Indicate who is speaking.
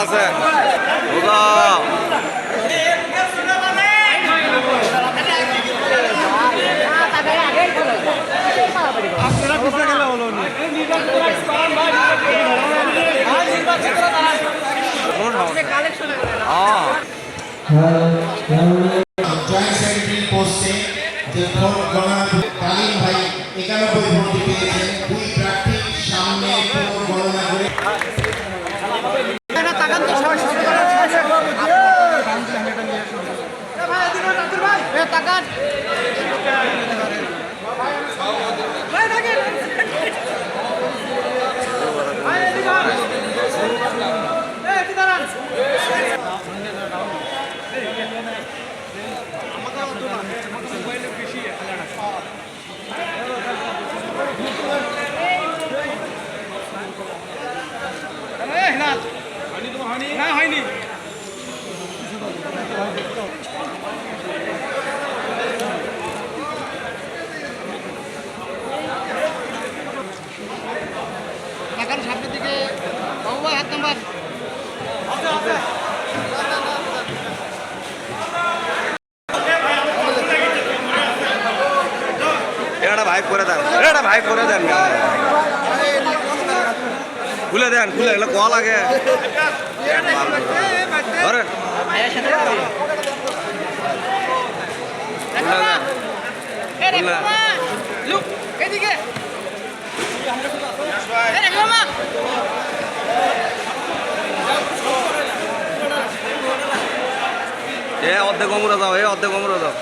Speaker 1: আছে রোজা
Speaker 2: joint secretary পোস্টে যে ভোট গণনা কালীন ভাই 91 ভোট পেয়েছেন। দুই প্রার্থী সামনে ভোট গণনা করে
Speaker 3: হয়নি সামনের দিকে বাবু ভাই হাত নাম্বার
Speaker 1: এটা ভাই করে দেন এটা ভাই করে দেন খুলে দেন খুলে এগুলো কল লাগে ধরেন অর্ধেক কমরে দাও অর্ধেক কমরে দাও